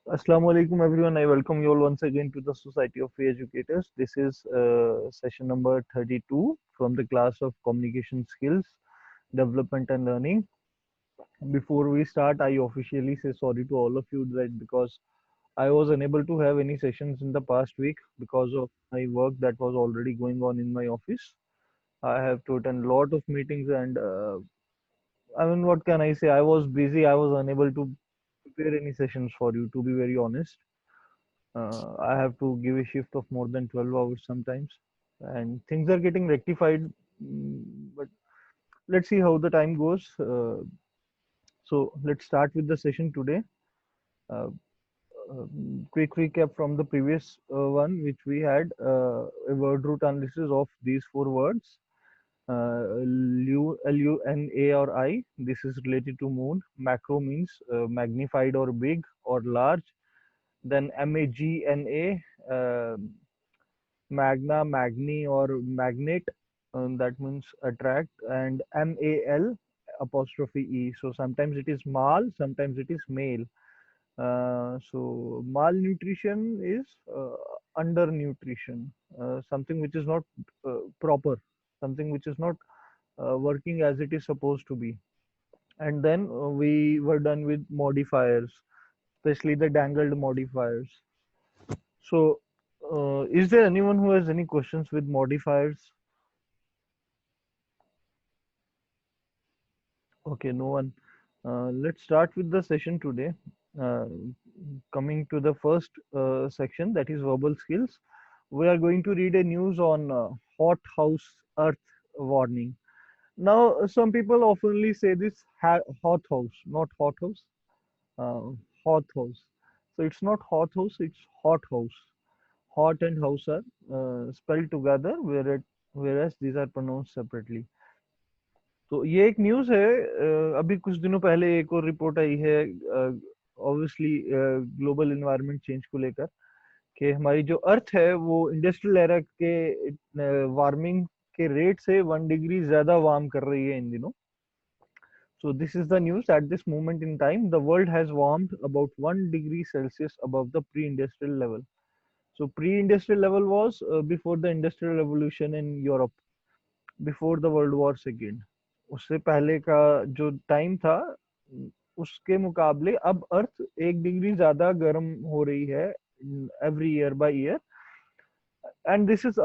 Assalamu alaikum everyone. I welcome you all once again to the Society of Free Educators. This is session number 32 from the class of Communication Skills, Development and Learning. Before we start, I officially say sorry to all of you that because I was unable to have any sessions in the past week because of my work that was already going on in my office. I have to attend a lot of meetings and I mean, what can I say? I was busy. I was unable to prepare any sessions for you, to be very honest. I have to give a shift of more than 12 hours sometimes, and things are getting rectified. But let's see how the time goes. So let's start with the session today. Uh, Quick recap from the previous one, which we had a word root analysis of these four words. LUNA or I. This is related to moon. Macro means magnified or big or large. Then MAGNA. Magna, Magni, or Magnet, that means attract, and MAL apostrophe E. So sometimes it is mal, sometimes it is male. So malnutrition is undernutrition, something which is not proper, something which is not working as it is supposed to be. And then we were done with modifiers, especially the dangled modifiers. So, is there anyone who has any questions with modifiers? Okay, no one. Let's start with the session today. Uh, Coming to the first section, that is verbal skills. We are going to read a news on hot house earth warning. Now, some people oftenly say this hot house, not hot house, uh, hot house. So it's not hot house, it's hot house. Hot and house are spelled together, whereas these are pronounced separately. तो ये एक news है अभी कुछ दिनों पहले एक और रिपोर्ट आई है ऑब्वियसली ग्लोबल एनवायरनमेंट चेंज को लेकर कि हमारी जो अर्थ है वो इंडस्ट्रियल एरा के वार्मिंग के रेट से 1 डिग्री ज्यादा वार्म कर रही है इन दिनों. So this is the news. At this moment in time, the world has warmed about 1 degree Celsius above the pre-industrial level. So pre-industrial level was before the industrial revolution in Europe, before the World War II. उससे पहले का जो time था उसके मुकाबले अब अर्थ 1 degree ज्यादा गर्म हो रही है every year by year. And this is a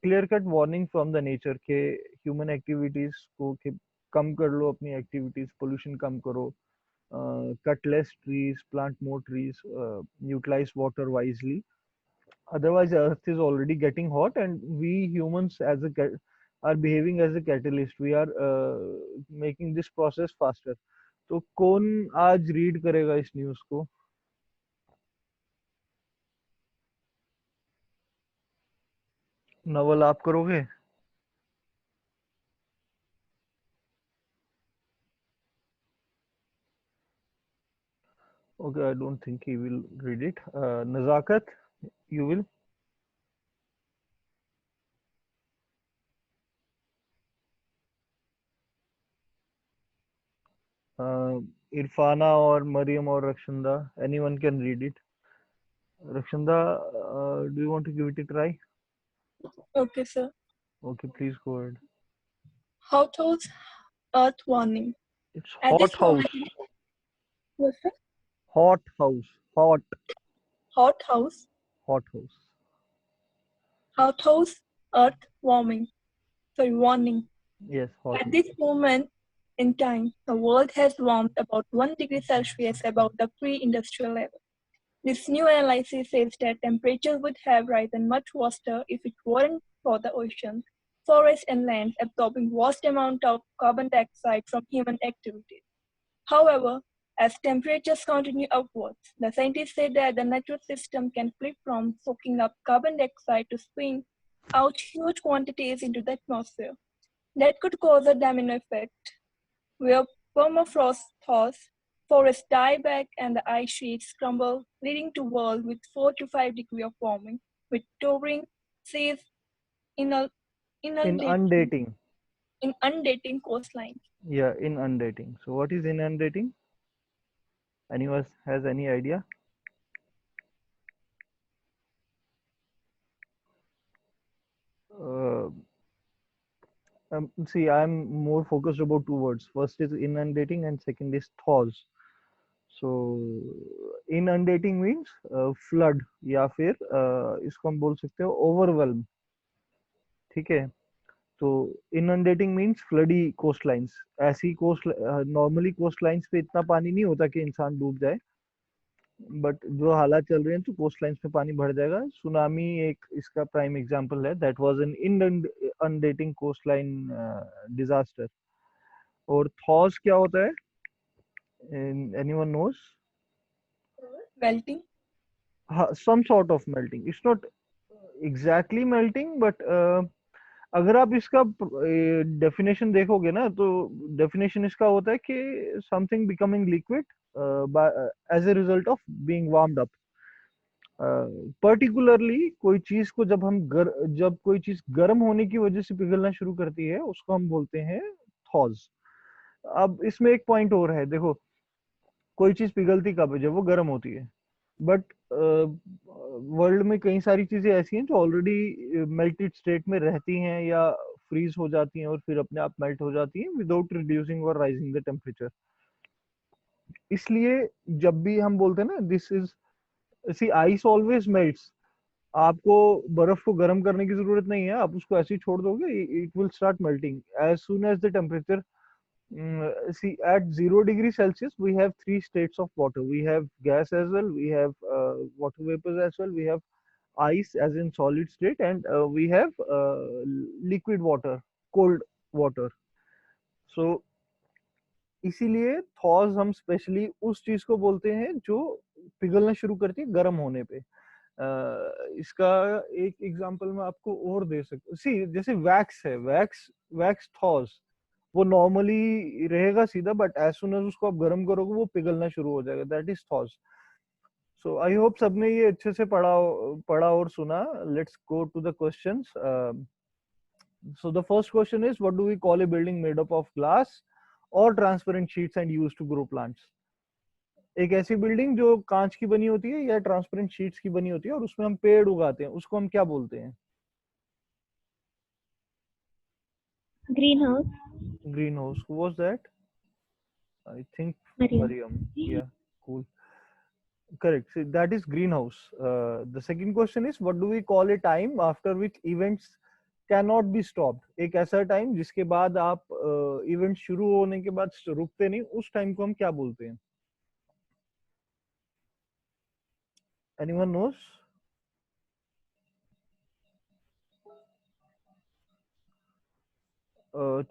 clear cut warning from the nature के ह्यूमन एक्टिविटीज को कि कम कर लो अपनी एक्टिविटीज, पोल्यूशन कम करो, cut less trees, plant more trees, utilize water wisely. Otherwise, Earth is already getting hot, and we humans are behaving as a catalyst. We are making this process faster. तो कौन आज read करेगा इस news को? नवल आप करोगे? Okay, I don't think he will read it. Nazakat, you will. uh, Irfana or Mariam or Rakshanda, anyone can read it. Rakshanda, do you want to give it a try? Okay, sir. Okay, please go ahead. Household earth warning. It's At hot this moment, house. yes, sir. Hot house. Hot house, Hot house. household earth warming. Sorry, warning. Yes, hot. At this moment in time, the world has warmed about 1 degree Celsius above the pre-industrial level. This new analysis says that temperatures would have risen much faster if it weren't for the oceans, forests, and lands absorbing vast amounts of carbon dioxide from human activities. However, as temperatures continue upwards, the scientists say that the natural system can flip from soaking up carbon dioxide to spewing out huge quantities into the atmosphere. That could cause a domino effect, where permafrost thaws, forests die back, and the ice sheets crumble, leading to world with 4 to 5 degrees of warming, with towering seas inundating, Inundating. in undating coastlines. Yeah, inundating. So what is inundating? Anyone has any idea? Uh, See, I'm more focused about two words. First is inundating and second is thaws. So inundating means flood या फिर इसको हम बोल सकते हो overwhelm. ठीक है, तो inundating means floody coastlines. ऐसी कोस्ट नॉर्मली कोस्ट लाइन्स पे इतना पानी नहीं होता कि इंसान डूब जाए, बट जो हालात चल रहे हैं तो कोस्ट लाइन्स में पानी भर जाएगा. सुनामी एक इसका प्राइम एग्जांपल है. That was an inundating coast line disaster. और थॉस क्या होता है? Anyone knows? Melting. Some sort of melting. It's not exactly melting, but अगर आप इसका डेफिनेशन देखोगे ना, तो डेफिनेशन इसका होता है कि something becoming liquid as a result of being warmed up. Particularly कोई चीज को जब कोई चीज गर्म होने की वजह से पिघलना शुरू करती है, उसको हम बोलते हैं थॉज. अब इसमें एक पॉइंट और है. देखो, कोई चीज पिघलती कब है? जब वो गर्म होती है. बट वर्ल्ड में कई सारी चीजें ऐसी हैं जो ऑलरेडी मेल्टेड स्टेट में रहती हैं या फ्रीज हो जाती हैं और फिर अपने आप मेल्ट हो जाती हैं विदाउट रिड्यूसिंग और राइजिंग द टेम्परेचर. इसलिए जब भी हम बोलते हैं ना, this is, see ice always melts. आपको बर्फ को गर्म करने की जरूरत नहीं है, आप उसको ऐसे ही छोड़ दोगे, it will start melting as soon as the temperature. See, at 0 degree Celsius, we have three states of water. We have gas as well, we have water vapors as well, we have ice as in solid state, and we have liquid water, cold water. So इसीलिए थॉज हम specially उस चीज को बोलते हैं जो पिघलना शुरू करती है गर्म होने पे. इसका एक एग्जांपल मैं आपको और दे सकता. सी, जैसे वैक्स है, वैक्स वैक्स थॉज, वो नॉर्मली रहेगा सीधा, बट एज सुन एज उसको आप गर्म करोगे वो पिघलना शुरू हो जाएगा. That is thaws. So I hope सबने ये अच्छे से पढ़ा और सुना. Let's go to the questions. So the first question is, what do we call a building made up of glass or transparent sheets and used to grow plants? एक ऐसी building जो कांच की बनी होती है या ट्रांसपेरेंट शीट्स की बनी होती है और उसमें हम पेड़ उगाते हैं, उसको हम क्या बोलते हैं? Greenhouse. Greenhouse. Who was that? I think Mariam. Mariam. Yeah, cool. Correct. So that is greenhouse. The second question is, what do we call a time after which events cannot be stopped? एक ऐसा time जिसके बाद आप event शुरू होने के बाद रुकते नहीं, उस टाइम को हम क्या बोलते हैं? Anyone knows?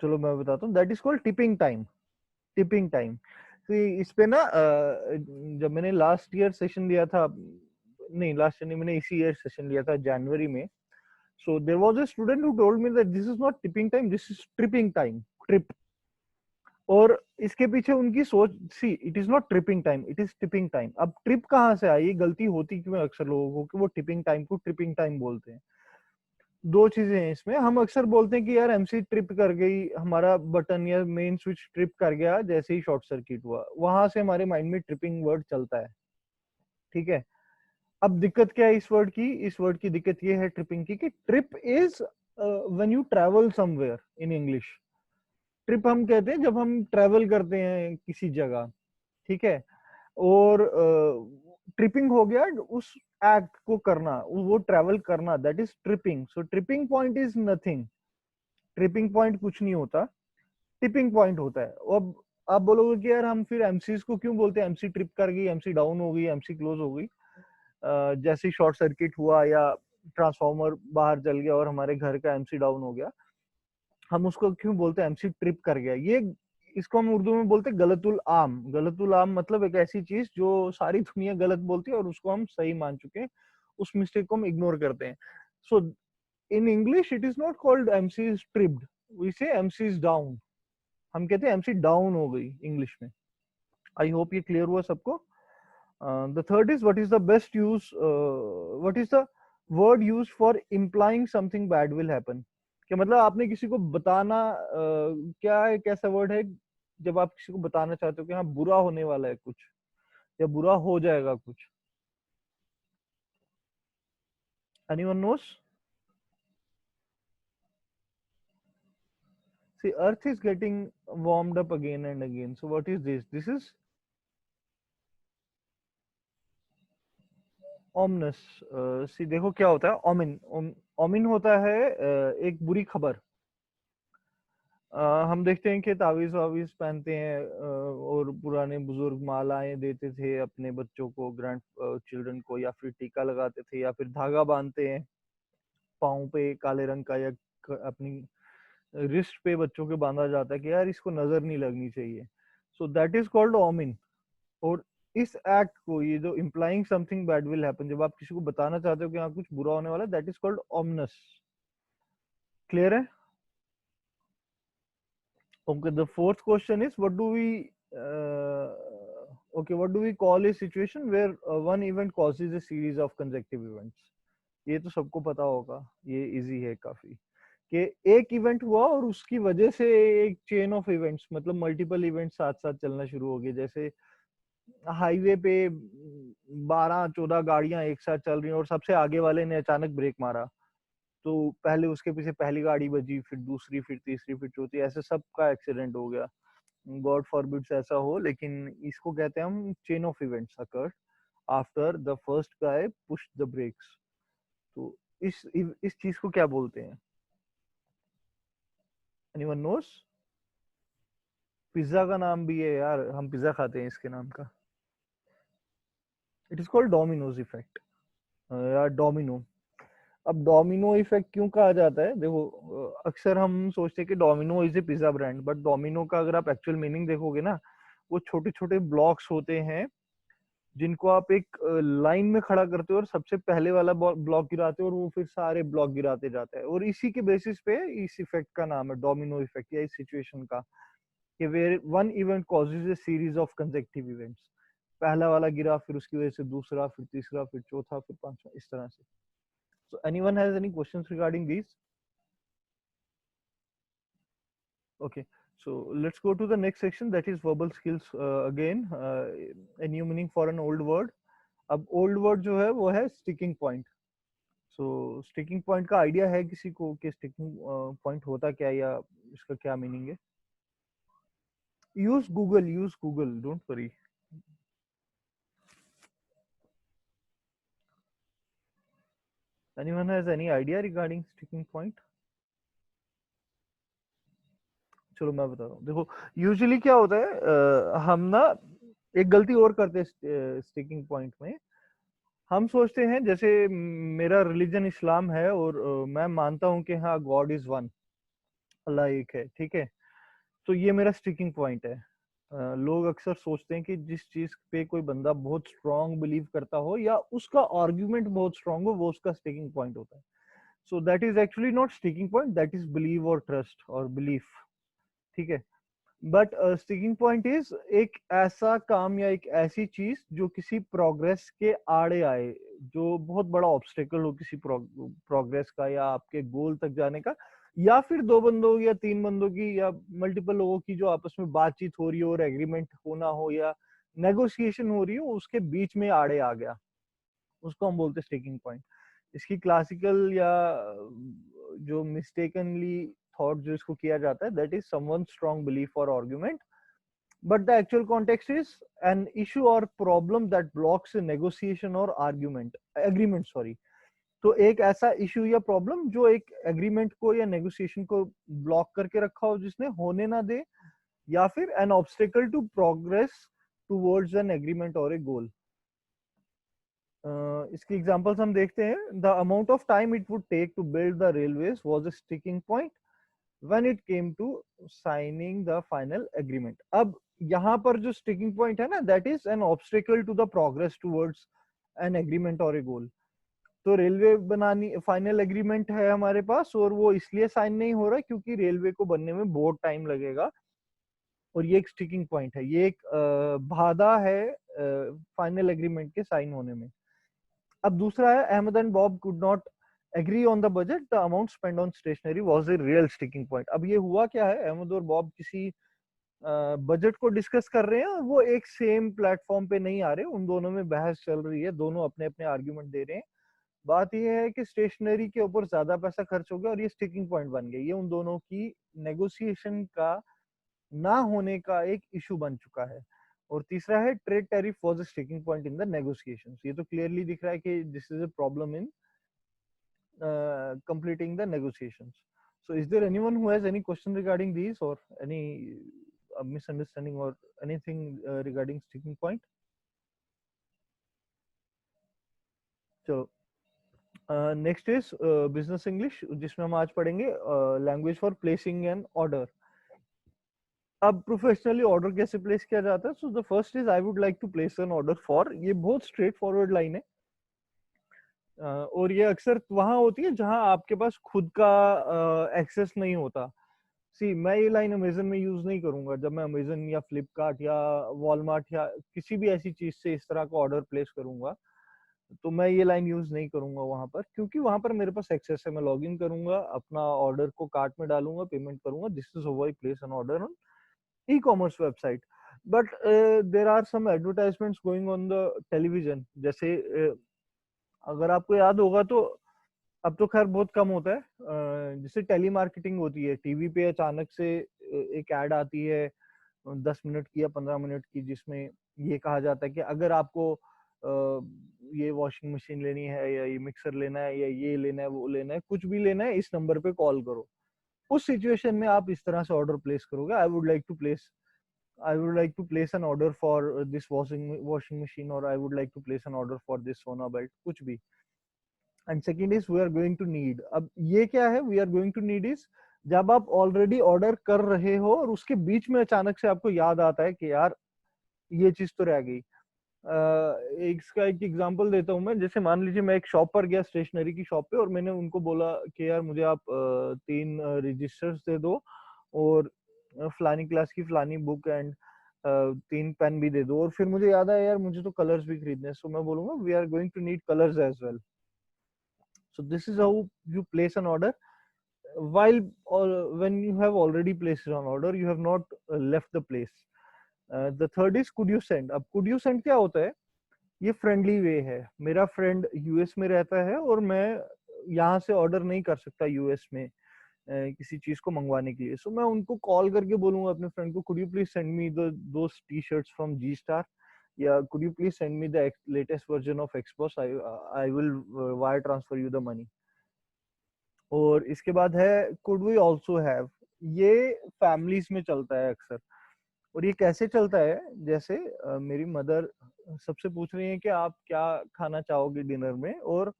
चलो मैं बताता हूँ. That is called tipping time. Tipping time. इस पे ना जब मैंने लास्ट ईयर सेशन लिया था, नहीं लास्ट ईयर नहीं, मैंने इसी ईयर सेशन लिया था जनवरी में. So there was a student who told me that this is not tipping time, this is tripping time. Trip. और इसके पीछे उनकी सोच, see it is not tripping time, it is tipping time. अब ट्रिप कहाँ से आई? गलती होती क्यों है अक्सर लोगों को कि वो टिपिंग टाइम को ट्रिपिंग टाइम बोलते हैं. दो चीजें हैं इसमें. हम अक्सर बोलते हैं कि यार एमसी ट्रिप कर गई, हमारा बटन या मेन स्विच ट्रिप कर गया जैसे ही शॉर्ट सर्किट हुआ, वहां से हमारे माइंड में ट्रिपिंग वर्ड चलता है. ठीक है. अब दिक्कत क्या है इस वर्ड की? इस वर्ड की दिक्कत ये है ट्रिपिंग की कि trip is when you travel somewhere in English. Trip हम कहते हैं जब हम ट्रैवल करते हैं किसी जगह. ठीक है. और ट्रिपिंग हो गया उस एक्ट को करना, वो ट्रैवल करना, that is tripping. So tripping point is nothing. Tripping point कुछ नहीं होता, टिपिंग पॉइंट होता है. अब आप बोलोगे कि यार हम फिर एमसीज को क्यों बोलते हैं? एमसी ट्रिप कर गई, एमसी डाउन हो गई, एमसी क्लोज हो गई, जैसे शॉर्ट सर्किट हुआ या ट्रांसफार्मर बाहर जल गया और हमारे घर का एमसी डाउन हो गया, हम उसको क्यों बोलते हैं एमसी ट्रिप कर गया? ये इसको हम उर्दू में बोलते हैं गलतुल आम. गलतुल आम मतलब एक ऐसी चीज जो सारी दुनिया गलत बोलती है और उसको हम सही मान चुके हैं, उस मिस्टेक को हम इग्नोर करते हैं. So in English it is not called MC is tripped, we say MC is down. हम कहते हैं एमसी डाउन हो गई इंग्लिश में. आई होप ये क्लियर हुआ सबको. The third is, what is the best use, what is the word use for implying something bad will happen? कि मतलब आपने किसी को बताना, क्या एक ऐसा वर्ड है जब आप किसी को बताना चाहते हो कि हाँ बुरा होने वाला है कुछ, या बुरा हो जाएगा कुछ? Anyone nose? See, Earth is getting warmed up again and again. So what is this? This is ominous. See, देखो क्या होता है omin. Omin होता है एक बुरी खबर. हम देखते हैं कि तावीज वावीज पहनते हैं और पुराने बुजुर्ग मालाएं देते थे अपने बच्चों को, ग्रैंड चिल्ड्रन को, या फिर टीका लगाते थे, या फिर धागा बांधते हैं पाँव पे काले रंग का, या अपनी रिस्ट पे बच्चों के बांधा जाता है कि यार इसको नजर नहीं लगनी चाहिए. So that is called omen. और इस एक्ट को, ये जो implying something bad will happen, जब आप किसी को बताना चाहते हो कि हाँ कुछ बुरा होने वाला है, that is called ominous. Clear है? Okay, the fourth question is what do we what do we call a situation where one event causes a series of consecutive events? ये तो सबको पता होगा, ये इजी है काफी, कि एक इवेंट हुआ और उसकी वजह से एक चेन ऑफ इवेंट्स, मतलब मल्टीपल इवेंट्स साथ साथ चलना शुरू हो गए. जैसे हाईवे पे 12-14 गाड़ियां एक साथ चल रही हैं और सबसे आगे वाले ने अचानक ब्रेक मारा, तो पहले उसके पीछे पहली गाड़ी बजी, फिर दूसरी, फिर तीसरी, फिर चौथी, ऐसे सबका एक्सीडेंट हो गया. गॉड फॉरबिड्स ऐसा हो, लेकिन इसको कहते हैं हम chain of events occurred after the first guy push the brakes. तो इस चीज को क्या बोलते हैं? Anyone nose? पिज्जा का नाम भी है यार, हम पिज्जा खाते हैं इसके नाम का. It is called Domino's effect या डोमिनो. अब डोमिनो इफेक्ट क्यों कहा जाता है? देखो, अक्सर हम सोचते हैं कि domino is a pizza brand, but domino का अगर आप एक्चुअल मीनिंग देखोगे ना, वो छोटे छोटे ब्लॉक्स होते हैं जिनको आप एक लाइन में खड़ा करते हो और सबसे पहले वाला ब्लॉक गिराते हो और वो फिर सारे ब्लॉक गिराते जाता है. और इसी के बेसिस पे इस इफेक्ट का नाम है डोमिनो इफेक्ट, या इस सिचुएशन का, कि where one event causes a series of consecutive events. पहला वाला गिरा, फिर उसकी वजह से दूसरा, फिर तीसरा, फिर चौथा, फिर पांचवा, इस तरह से. So anyone has any questions regarding these? Okay, so let's go to the next section, that is verbal skills. Again, a new meaning for an old word. अब old word जो है वो है sticking point. So sticking point का idea है किसी को कि sticking point होता क्या है या इसका क्या meaning है? Use Google, don't worry. Anyone has any idea regarding sticking point? चलो मैं बता रहा हूँ. देखो, यूजुअली क्या होता है, हम ना एक गलती और करते हैं स्टिकिंग पॉइंट में. हम सोचते हैं, जैसे मेरा रिलीजन इस्लाम है और मैं मानता हूँ कि हाँ गॉड इज वन, अल्लाह एक है, ठीक है, तो ये मेरा स्टिकिंग पॉइंट है. लोग अक्सर सोचते हैं कि जिस चीज पे कोई बंदा बहुत स्ट्रांग बिलीव करता हो या उसका आर्ग्यूमेंट बहुत स्ट्रांग हो, वो उसका स्टिकिंग पॉइंट होता है. सो that is actually not sticking point, that is believe और ट्रस्ट और बिलीफ. ठीक है, बट स्टिकिंग पॉइंट इज एक ऐसा काम या एक ऐसी चीज जो किसी प्रोग्रेस के आड़े आए, जो बहुत बड़ा ऑब्स्टेकल हो किसी प्रोग्रेस का या आपके गोल तक जाने का, या फिर दो बंदों या तीन बंदों की या मल्टीपल लोगों की जो आपस में बातचीत हो रही हो और एग्रीमेंट होना हो या नेगोशिएशन हो रही हो, उसके बीच में आड़े आ गया, उसको हम बोलते हैं स्टिकिंग पॉइंट. इसकी क्लासिकल या जो मिस्टेकनली थॉट जो इसको किया जाता है, that is someone strong belief और argument, but the actual context is an issue or problem that blocks a negotiation or agreement, sorry. तो एक ऐसा इशू या प्रॉब्लम जो एक एग्रीमेंट को या नेगोशिएशन को ब्लॉक करके रखा हो, जिसने होने ना दे, या फिर an obstacle to progress towards an agreement और ए गोल. इसकी एग्जांपल्स हम देखते हैं. The amount of time it would take to build the railways was a sticking point when it came to signing the final agreement. अब यहाँ पर जो sticking point है ना, that is an obstacle to the progress towards an agreement or a goal. तो railway बनानी, final agreement है हमारे पास, और वो इसलिए साइन नहीं हो रहा क्योंकि रेलवे को बनने में बहुत टाइम लगेगा, और ये एक स्टिकिंग पॉइंट है, ये एक बाधा है फाइनल एग्रीमेंट के साइन होने में. अब दूसरा है, Ahmed and Bob could not agree on the budget, the amount spend on stationery was a real sticking point. अब ये हुआ क्या है, अहमद और बॉब किसी बजट को डिस्कस कर रहे हैं और वो एक सेम प्लेटफॉर्म पे नहीं आ रहे, उन दोनों में बहस चल रही है, दोनों अपने अपने आर्ग्यूमेंट दे रहे हैं। बात ये है कि स्टेशनरी के ऊपर ज्यादा पैसा खर्च हो गया और ये स्टिकिंग पॉइंट बन गया, ये उन दोनों की नेगोशिएशन का ना होने का एक इशू बन चुका है। और तीसरा है trade tariff was a sticking point in the negotiations. ये तो क्लियरली दिख रहा है कि this is a problem in completing the negotiations. So is there anyone who has any question regarding these, or any misunderstanding or anything regarding sticking point? So next is business English, जिसमें हम आज पढ़ेंगे language for placing an order. अब professionally order कैसे place किया जाता है? So the first is I would like to place an order for, ये बहुत स्ट्रेट फॉरवर्ड लाइन है और ये अक्सर वहां होती है जहां आपके पास खुद का एक्सेस नहीं होता। सी, मैं ये लाइन अमेजन में यूज नहीं करूंगा। जब मैं अमेजन या फ्लिपकार्ट या वॉलमार्ट या किसी भी ऐसी चीज से इस तरह का ऑर्डर प्लेस करूंगा तो मैं ये लाइन यूज नहीं करूंगा वहां पर, क्योंकि वहां पर मेरे पास एक्सेस है। मैं लॉग इन करूंगा, अपना ऑर्डर को कार्ट में डालूंगा, पेमेंट करूंगा, this is how I place an order on e-commerce website. But there are some advertisements going on the television, जैसे अगर आपको याद होगा तो अब तो खैर बहुत कम होता है, जैसे टेली मार्केटिंग होती है टीवी पे, अचानक से एक ऐड आती है 10 मिनट की या 15 मिनट की, जिसमें ये कहा जाता है कि अगर आपको ये वॉशिंग मशीन लेनी है या ये मिक्सर लेना है या ये लेना है वो लेना है, कुछ भी लेना है, इस नंबर पे कॉल करो। उस सिचुएशन में आप इस तरह से ऑर्डर प्लेस करोगे, I would like to place an order for this washing machine, or I would like to place an order for this Sona belt, कुछ भी। And second is we are going to need, अब ये क्या है, we are going to need is जब आप already order कर रहे हो और उसके बीच में अचानक से आपको याद आता है कि यार ये चीज तो रह गई। इसका एक एग्जांपल देता हूँ मैं। जैसे मान लीजिए मैं एक शॉप पर गया, स्टेशनरी की शॉप पे, और मैंने उनको बोला कि यार मुझे आप 3 रजिस्टर्स दे दो और फलानी क्लास की फलानी बुक एंड 3 पेन भी दे दो। और फिर मुझे याद आया यार मुझे तो कलर्स भी खरीदने हैं, सो मैं बोलूंगा we are going to need colours as well. So this is how you place an order while or when you have already placed an order, you have not left the place. The third is could you send. अब could you send क्या होता है? ये friendly way है। मेरा friend US में रहता है और मैं यहाँ से ऑर्डर नहीं कर सकता यूएस में किसी चीज को मंगवाने के लिए, सो मैं उनको कॉल करके बोलूंगा अपने फ्रेंड को, could you please send me those T shirts from G Star, या could you please send me the latest version of Xbox, I will wire transfer you the money. और इसके बाद है कुड वी ऑल्सो हैव। ये families में चलता है अक्सर। और ये कैसे चलता है? जैसे मेरी मदर सबसे पूछ रही है कि आप क्या खाना चाहोगे डिनर में, और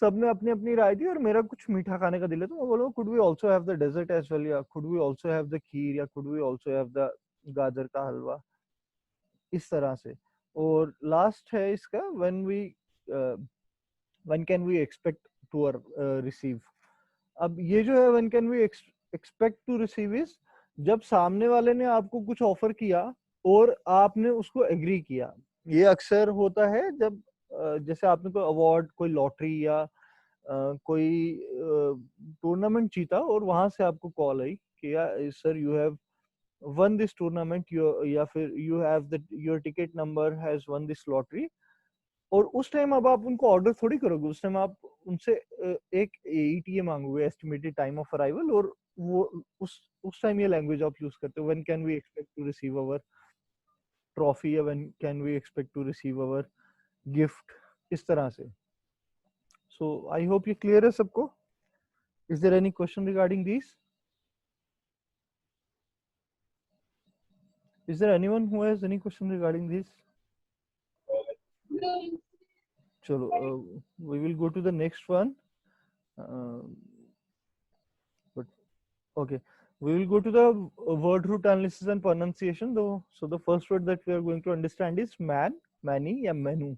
सबने अपनी अपनी राय दी और मेरा कुछ मीठा खाने का दिल है, तो मैं बोलूँगा could we also have the dessert as well, या could we also have the kheer, या could we also have the gajar ka हलवा, इस तरह से। और लास्ट है इसका when can we expect to receive. अब ये जो है when can we expect to receive is जब सामने वाले ने आपको कुछ ऑफर किया और आपने उसको एग्री किया। ये अक्सर होता है जब जैसे आपने कोई अवार्ड, कोई लॉटरी या कोई टूर्नामेंट जीता और वहां से आपको कॉल आई कि यार sir you have one this tournament, या फिर you have the your ticket number has one this lottery. और उस टाइम अब आप उनको ऑर्डर थोड़ी करोगे, उस टाइम आप उनसे एक ETA मांगोगे, एस्टिमेटेड टाइम ऑफ अराइवल, और वो उस टाइम ये लैंग्वेज आप यूज करते हो, when can we expect to receive our trophy, या when can we expect to receive our gift, इस तरह से। सो आई होप ये क्लियर है सबको। Is there any question regarding this? Is there anyone who has any question regarding this? Chalo, we will go to the next one. But okay, we will go to the word root analysis and pronunciation. Though, so the first word that we are going to understand is man, mani, या menu.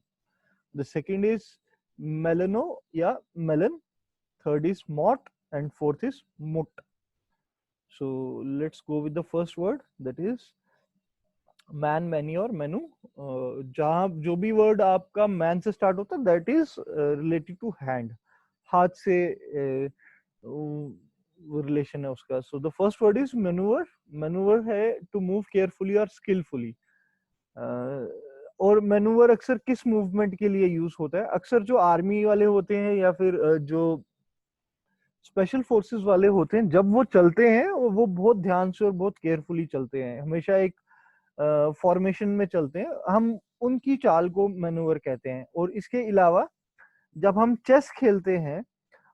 The second is melano, या melon. Third is mot, and fourth is mut. So let's go with the first word, that is man, many और मेनू। जहां जो भी word आपका man से start होता है that is related to hand, हाथ से रिलेशन है उसका. So the first word is manoeuvre. Manoeuvre है टू मूव केयरफुली और स्किलफुली. और मैन्यूवर अक्सर किस मूवमेंट के लिए यूज होता है? अक्सर जो आर्मी वाले होते हैं या फिर जो स्पेशल फोर्सेस वाले होते हैं, जब वो चलते हैं वो बहुत ध्यान से और बहुत केयरफुली चलते हैं, हमेशा एक फॉर्मेशन में चलते हैं. हम उनकी चाल को मैन्यूवर कहते हैं. और इसके अलावा जब हम चेस खेलते हैं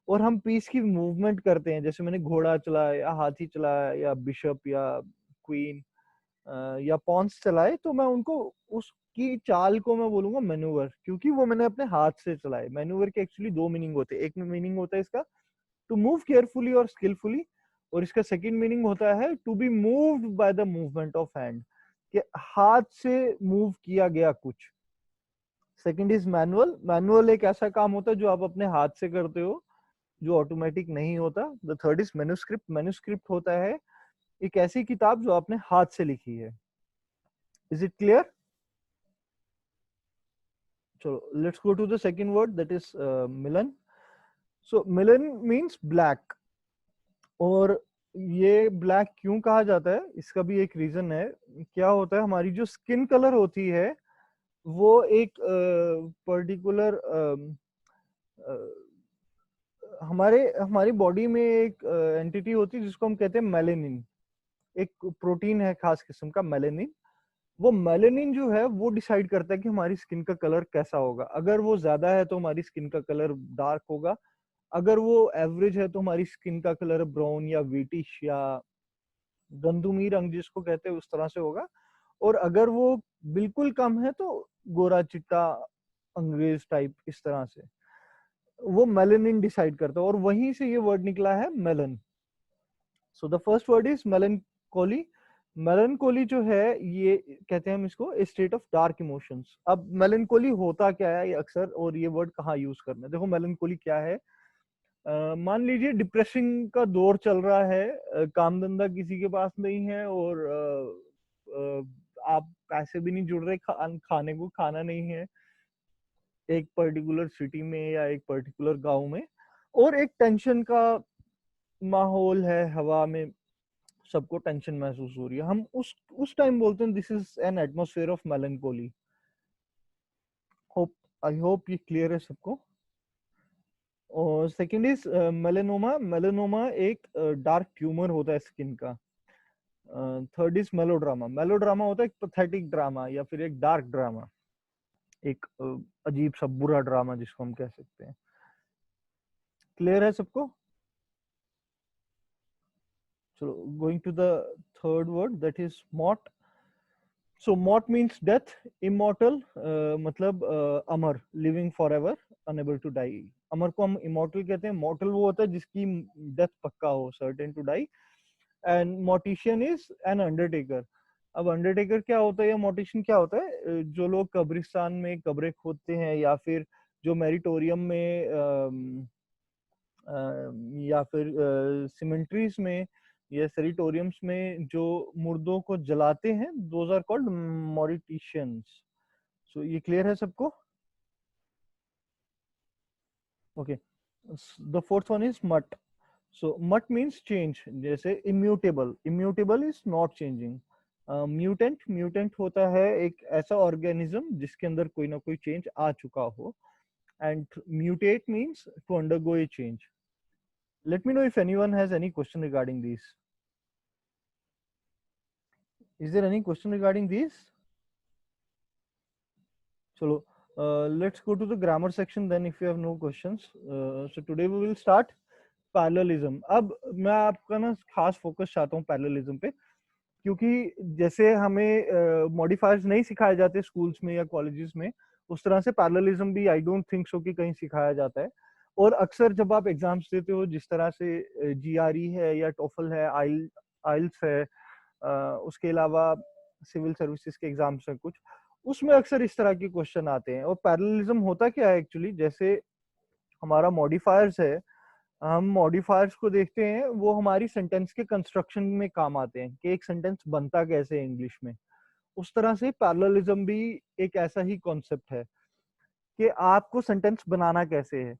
और हम पीस की मूवमेंट करते हैं, जैसे मैंने घोड़ा चलाया या हाथी चलाया या बिशप या क्वीन या पॉन्स चलाए, तो मैं उनको उसकी चाल को मैं बोलूंगा मैन्यूवर, क्योंकि वो मैंने अपने हाथ से चलाए. मैन्यूवर के एक्चुअली दो मीनिंग होते हैं. एक मीनिंग होता है इसका टू मूव केयरफुली और स्किलफुली, और इसका सेकंड मीनिंग होता है to be moved by the movement of hand, कि हाथ से मूव किया गया कुछ. Second is manual. मैनुअल एक ऐसा काम होता है जो आप अपने हाथ से करते हो, जो ऑटोमेटिक नहीं होता. The third is manuscript. Manuscript होता है एक ऐसी किताब जो आपने हाथ से लिखी है. Is it clear? चलो let's go to the second word, that is melan. So melan means black. और ये ब्लैक क्यों कहा जाता है, इसका भी एक रीजन है. क्या होता है, हमारी जो स्किन कलर होती है वो एक पर्टिकुलर हमारे हमारी बॉडी में एक एंटिटी होती है जिसको हम कहते हैं मेलेनिन. एक प्रोटीन है खास किस्म का मेलेनिन. वो मेलेनिन जो है वो डिसाइड करता है कि हमारी स्किन का कलर कैसा होगा. अगर वो ज्यादा है तो हमारी स्किन का कलर डार्क होगा. अगर वो एवरेज है तो हमारी स्किन का कलर ब्राउन या व्हीटिश या गंधुमी रंग जिसको कहते हैं उस तरह से होगा. और अगर वो बिल्कुल कम है तो गोरा चिट्टा अंग्रेज टाइप इस तरह से. वो मेलेनिन डिसाइड करता है और वहीं से ये वर्ड निकला है melan. So the first word is melancholy. Melancholy जो है ये कहते हैं हम इसको स्टेट ऑफ डार्क इमोशंस. अब मेलनकोली होता क्या है ये अक्सर, और ये वर्ड कहाँ यूज करना है? देखो मेलनकोली क्या है. मान लीजिए डिप्रेसिंग का दौर चल रहा है, काम धंधा किसी के पास नहीं है और आप पैसे भी नहीं जुड़ रहे, खाने को खाना नहीं है एक पर्टिकुलर सिटी में या एक पर्टिकुलर गांव में, और एक टेंशन का माहौल है हवा में, सबको टेंशन महसूस हो रही है. हम उस टाइम बोलते हैं this is an atmosphere of melancholy. Hope I hope ये क्लियर है सबको. और सेकंड इज मेलेनोमा. मेलेनोमा एक डार्क ट्यूमर होता है स्किन का. Third is melodrama. मेलोड्रामा होता है एक पैथेटिक ड्रामा या फिर एक डार्क ड्रामा, एक अजीब सा बुरा ड्रामा जिसको हम कह सकते हैं. क्लियर है सबको? चलो going to the third word, that is mort. So mort means death. Immortal मतलब अमर, living forever, unable to die. अमर को हम इमॉर्टल कहते हैं. मॉर्टल वो होता है जिसकी डेथ पक्का हो, certain to die. And mortician is an undertaker. अब अंडरटेकर क्या होता है या मोटिशियन क्या होता है? जो लोग कब्रिस्तान में कब्रें खोदते हैं या फिर जो मेरिटोरियम में या फिर सिमेंट्रीज में या सेरिटोरियम्स में जो मुर्दों को जलाते हैं, दोज आर कॉल्ड मोरिटिशियंस. सो ये क्लियर है सबको? Okay. The fourth one is मट. सो मट मीन्स चेंज. जैसे immutable. Immutable is not changing. Mutant. Mutant होता है एक ऐसा ऑर्गेनिज्म जिसके अंदर कोई ना कोई चेंज आ चुका हो. And mutate means to undergo a change. Let me know if anyone has any question regarding these. Is there any question regarding these? Chalo, let's go to the grammar section then if you have no questions. So today we will start parallelism. अब मैं आपका ना खास focus चाहता हूँ parallelism पे, क्योंकि जैसे हमें मॉडिफायर्स नहीं सिखाए जाते स्कूल्स में या कॉलेजेस में, उस तरह से पैरेललिज्म भी आई डोंट थिंक सो कि कहीं सिखाया जाता है. और अक्सर जब आप एग्जाम्स देते हो, जिस तरह से जीआरई है या टोफल है, आइल्स है, उसके अलावा सिविल सर्विसेज के एग्जाम्स हैं कुछ, उसमें अक्सर इस तरह के क्वेश्चन आते हैं. और पैरेललिज्म होता क्या है एक्चुअली, जैसे हमारा मॉडिफायर्स है, हम मॉडिफायर्स को देखते हैं, वो हमारी सेंटेंस के कंस्ट्रक्शन में काम आते हैं कि एक सेंटेंस बनता कैसे है इंग्लिश में. उस तरह से पैरेललिज्म भी एक ऐसा ही कॉन्सेप्ट है कि आपको सेंटेंस बनाना कैसे है.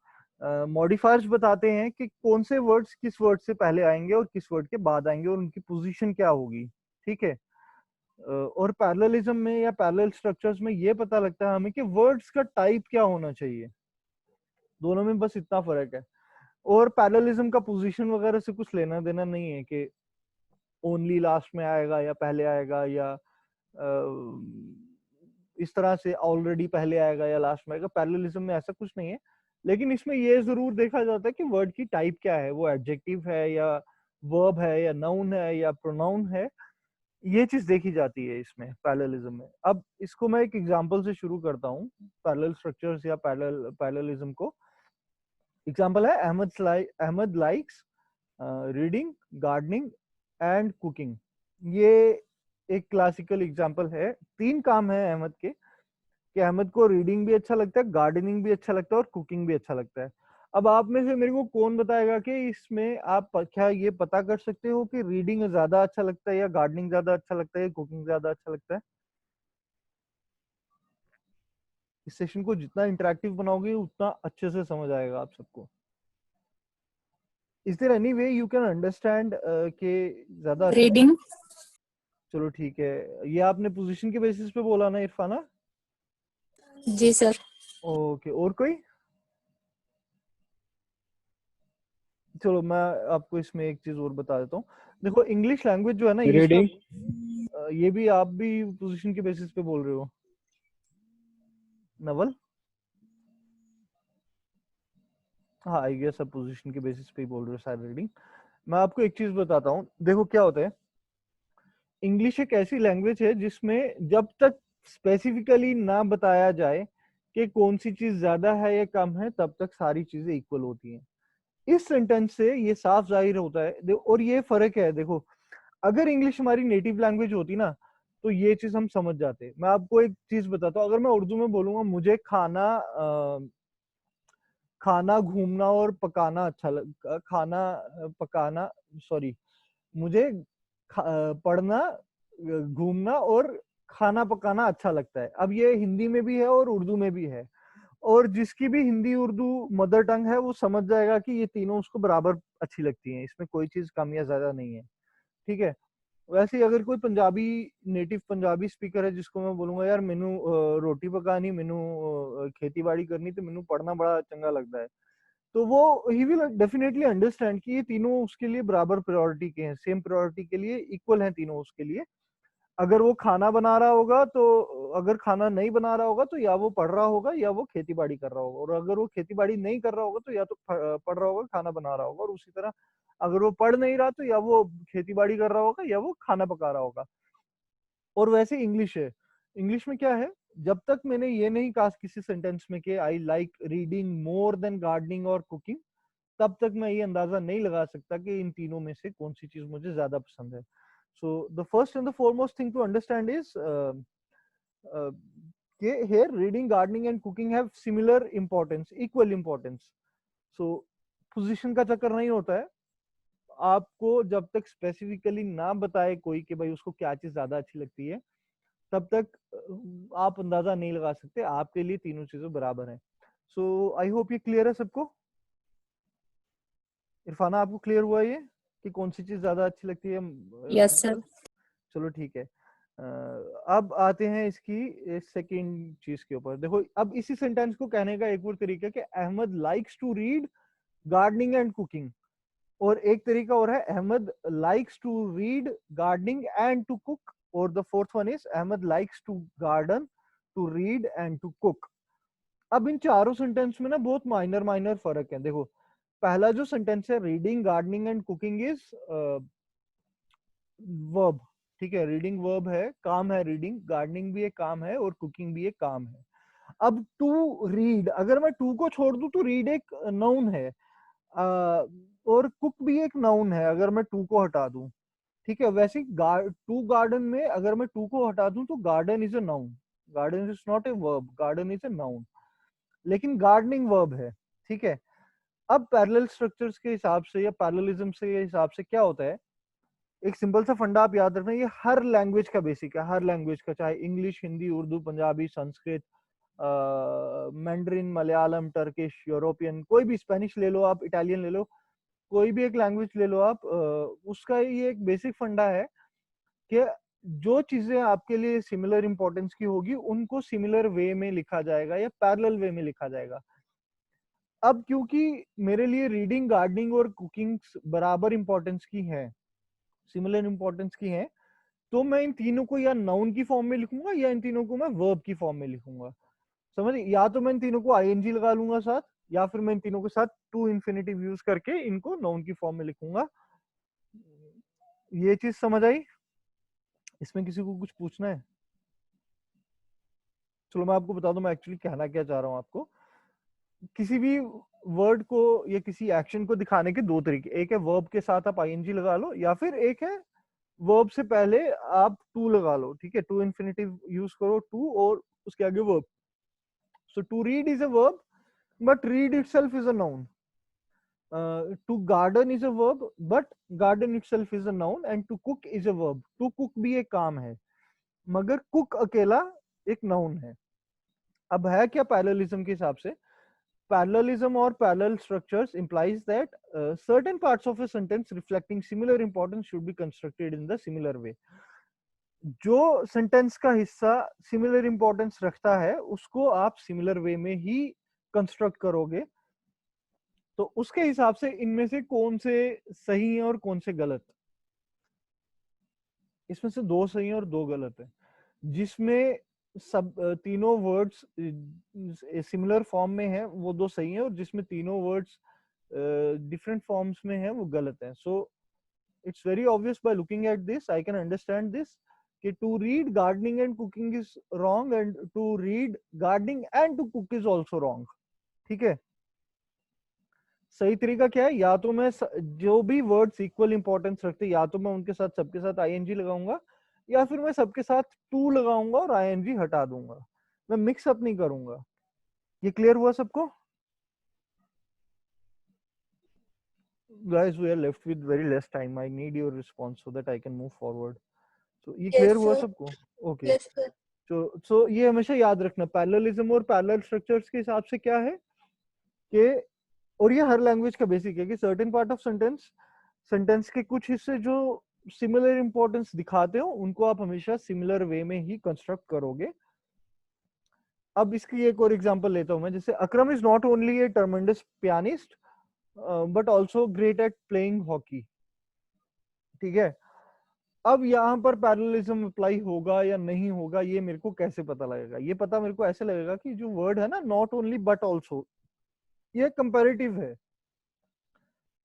मॉडिफायर्स बताते हैं कि कौन से वर्ड्स किस वर्ड से पहले आएंगे और किस वर्ड के बाद आएंगे और उनकी पोजीशन क्या होगी, ठीक है। और पैरेललिज्म में या पैरेलल स्ट्रक्चर्स में ये पता लगता है हमें कि वर्ड्स का टाइप क्या होना चाहिए। दोनों में बस इतना फर्क है। और पैरेललिज्म का पोजीशन वगैरह से कुछ लेना देना नहीं है कि ओनली लास्ट में आएगा या पहले आएगा, या इस तरह से ऑलरेडी पहले आएगा या लास्ट में आएगा। पैरेललिज्म में ऐसा कुछ नहीं है। लेकिन इसमें ये जरूर देखा जाता है कि वर्ड की टाइप क्या है, वो एडजेक्टिव है या वर्ब है या नाउन है या प्रोनाउन है, ये चीज देखी जाती है इसमें पैरेललिज्म में। अब इसको मैं एक एग्जांपल से शुरू करता हूँ, पैरेलल स्ट्रक्चर्स या पैरेललिज्म को। एग्जांपल है Ahmed likes reading, gardening and cooking. ये एक क्लासिकल एग्जांपल है। 3 काम है अहमद के, कि अहमद को रीडिंग भी अच्छा लगता है, गार्डनिंग भी अच्छा लगता है और कुकिंग भी अच्छा लगता है। अब आप में से मेरे को कौन बताएगा कि इसमें आप क्या ये पता कर सकते हो कि रीडिंग ज्यादा अच्छा लगता है या गार्डनिंग ज्यादा अच्छा लगता है या कुकिंग ज्यादा अच्छा लगता है? इस सेशन को जितना इंटरेक्टिव बनाओगे उतना अच्छे से समझ आएगा आप सबको। Is there any way you can understand कि ज्यादा अच्छा? रीडिंग। चलो ठीक है, ये आपने पोजीशन के बेसिस पे बोला ना इरफाना? जी सर। ओके, और कोई? चलो मैं आपको इसमें एक चीज और बता देता हूँ। देखो इंग्लिश लैंग्वेज जो है ना, रीडिंग। ये भी आप भी पोजीशन के बेसिस पे बोल रहे हो नवल? हाँ, आई गेस आप पोजीशन के बेसिस पे ही बोल रहे हो शायद रीडिंग। मैं आपको एक चीज बताता हूँ, देखो क्या होता है। इंग्लिश एक ऐसी लैंग्वेज है जिसमें जब तक स्पेसिफिकली ना बताया जाए कि कौन सी चीज ज्यादा है या कम है, तब तक सारी चीजें इक्वल होती हैं। इस सेंटेंस से ये साफ जाहिर होता है। और ये फर्क है, देखो अगर इंग्लिश हमारी नेटिव लैंग्वेज होती ना, तो ये चीज हम समझ जाते। मैं आपको एक चीज बताता हूँ, अगर मैं उर्दू में बोलूंगा मुझे खाना घूमना और पकाना अच्छा लग खाना पकाना सॉरी मुझे पढ़ना, घूमना और खाना पकाना अच्छा लगता है। अब ये हिंदी में भी है और उर्दू में भी है, और जिसकी भी हिंदी उर्दू मदर टंग है वो समझ जाएगा कि ये तीनों उसको बराबर अच्छी लगती हैं, इसमें कोई चीज कम या ज्यादा नहीं है, ठीक है। वैसे ही अगर कोई पंजाबी नेटिव पंजाबी स्पीकर है जिसको मैं बोलूंगा यार मैनू रोटी पकानी, मैनू खेती बाड़ी करनी, तो मैनू पढ़ना बड़ा चंगा लगता है, तो वो ही विल डेफिनेटली अंडरस्टैंड कि ये तीनों उसके लिए बराबर प्रायोरिटी के हैं, सेम प्रायोरिटी के लिए इक्वल हैं तीनों उसके लिए। अगर वो खाना बना रहा होगा तो, अगर खाना नहीं बना रहा होगा तो या वो पढ़ रहा होगा या वो खेती बाड़ी कर रहा होगा, और अगर वो खेती बाड़ी नहीं कर रहा होगा तो या तो पढ़ रहा होगा खाना बना रहा होगा, और उसी तरह अगर वो पढ़ नहीं रहा तो या वो खेती बाड़ी कर रहा होगा या वो खाना पका रहा होगा। और वैसे इंग्लिश है, इंग्लिश में क्या है, जब तक मैंने ये नहीं कहा किसी सेंटेंस में कि I like reading more than gardening और कुकिंग, तब तक मैं ये अंदाजा नहीं लगा सकता कि इन तीनों में से कौन सी चीज मुझे ज्यादा पसंद है। So the first and the foremost thing to understand is here reading, gardening and cooking have similar importance, equal importance. So position का चक्कर नहीं होता है। आपको जब तक स्पेसिफिकली ना बताए कोई कि भाई उसको क्या चीज ज्यादा अच्छी लगती है, तब तक आप अंदाजा नहीं लगा सकते, आपके लिए तीनों चीजें बराबर हैं। सो आई होप ये क्लियर है सबको। इरफाना आपको क्लियर हुआ ये कि कौन सी चीज ज्यादा अच्छी लगती है? Yes sir. चलो ठीक है। अब आते हैं इसकी सेकंड चीज के ऊपर। देखो अब इसी सेंटेंस को कहने का एक और तरीका कि Ahmed likes to read, gardening and cooking, और एक तरीका और है Ahmed likes to read, gardening and to cook, और the fourth one is Ahmed likes to garden, to read and to cook. अब इन चारों सेंटेंस में ना बहुत माइनर माइनर फर्क है। देखो पहला जो सेंटेंस है reading, gardening and cooking is verb, ठीक है, रीडिंग वर्ब है, काम है रीडिंग, गार्डनिंग भी एक काम है और कुकिंग भी एक काम है। अब टू रीड, अगर मैं टू को छोड़ दूं तो रीड एक नाउन है, और कुक भी एक नाउन है अगर मैं टू को हटा दूं, ठीक है। वैसे टू गार्डन में अगर मैं टू को हटा दूं तो garden is a noun, garden is not a verb, garden is a noun, लेकिन गार्डनिंग वर्ब है, ठीक है। अब पैरेलल स्ट्रक्चर्स के हिसाब से या पैरेललिज्म से हिसाब से क्या होता है, एक सिंपल सा फंडा आप याद रखना, ये हर लैंग्वेज का बेसिक है, हर लैंग्वेज का, चाहे English, Hindi, Urdu, Punjabi, Sanskrit, Mandarin, Malayalam, Turkish, European, कोई भी, स्पेनिश ले लो आप, इटालियन ले लो, कोई भी एक लैंग्वेज ले लो आप, उसका ये एक बेसिक फंडा है कि जो चीजें आपके लिए सिमिलर इंपॉर्टेंस की होगी उनको सिमिलर वे में लिखा जाएगा या पैरेलल वे में लिखा जाएगा। अब क्योंकि मेरे लिए रीडिंग, गार्डनिंग और कुकिंग बराबर इंपॉर्टेंस की है, सिमिलर इंपॉर्टेंस की है, तो मैं इन तीनों को या नाउन की फॉर्म में लिखूंगा या इन तीनों को मैं वर्ब की फॉर्म में लिखूंगा। समझ, या तो मैं इन तीनों को आईएनजी लगा लूंगा साथ, या फिर मैं इन तीनों के साथ टू इन्फिनेटिव यूज करके इनको नाउन की फॉर्म में लिखूंगा। ये चीज समझ आई? इसमें किसी को कुछ पूछना है? चलो मैं आपको बता दूं मैं एक्चुअली कहना क्या चाह रहा हूं आपको। किसी भी वर्ड को या किसी एक्शन को दिखाने के दो तरीके, एक है वर्ब के साथ आप आईएनजी लगा लो, या फिर एक है वर्ब से पहले आप टू लगा लो। ठीक है, टू इन्फिनेटिव यूज करो, टू और उसके आगे verb. So to read is a verb, but read itself is a noun. To garden is a verb, but garden itself is a noun. And to cook is a verb, to cook भी एक काम है, मगर cook अकेला एक noun है। अब है क्या पैरेललिज्म के हिसाब से? Parallelism or parallel structures implies that certain parts of a sentence reflecting similar importance should be constructed in the similar way. जो सेंटेंस का हिस्सा सिमिलर इंपॉर्टेंस रखता है उसको आप सिमिलर वे में ही कंस्ट्रक्ट करोगे। तो उसके हिसाब से इनमें से कौन से सही है और कौन से गलत? इसमें से दो सही है और दो गलत है। जिसमें सब तीनों वर्ड्स सिमिलर फॉर्म में है वो दो सही है, और जिसमें तीनों वर्ड्स डिफरेंट फॉर्म्स में है वो गलत है। So it's very obvious by looking at this I can understand this कि to read gardening and cooking is wrong, and to read gardening and to cook is also wrong. ठीक है, सही तरीका क्या है? या तो मैं जो भी वर्ड्स इक्वल इंपॉर्टेंस रखते या तो मैं उनके साथ सबके साथ आईएनजी लगाऊंगा, या फिर मैं सबके साथ टू लगाऊंगा और आईएनजी हटा दूंगा। मैं मिक्स अप नहीं करूंगा। ये क्लियर हुआ सबको? Guys, we are left with very less time. I need your response so that I can move forward. So ये क्लियर Yes, हुआ sir. सबको? ओके। Yes, sir. सो ये हमेशा याद रखना, पैरेललिज्म और पैरेलल स्ट्रक्चर्स के हिसाब से क्या है कि, और ये हर लैंग्वेज का बेसिक है कि सर्टेन पार्ट ऑफ सेंटेंस के कुछ हिस्से जो सिमिलर इंपॉर्टेंस दिखाते हो उनको आप हमेशा सिमिलर वे में ही कंस्ट्रक्ट करोगे। अब इसकी एक और एग्जांपल लेता हूं मैं, जैसे Akram is not only a tremendous pianist but also great at playing hockey. ठीक है, अब यहाँ पर पैरेललिज्म अप्लाई होगा या नहीं होगा ये मेरे को कैसे पता लगेगा? ये पता मेरे को ऐसे लगेगा कि जो वर्ड है ना नॉट ओनली बट ऑल्सो, ये कंपैरेटिव है।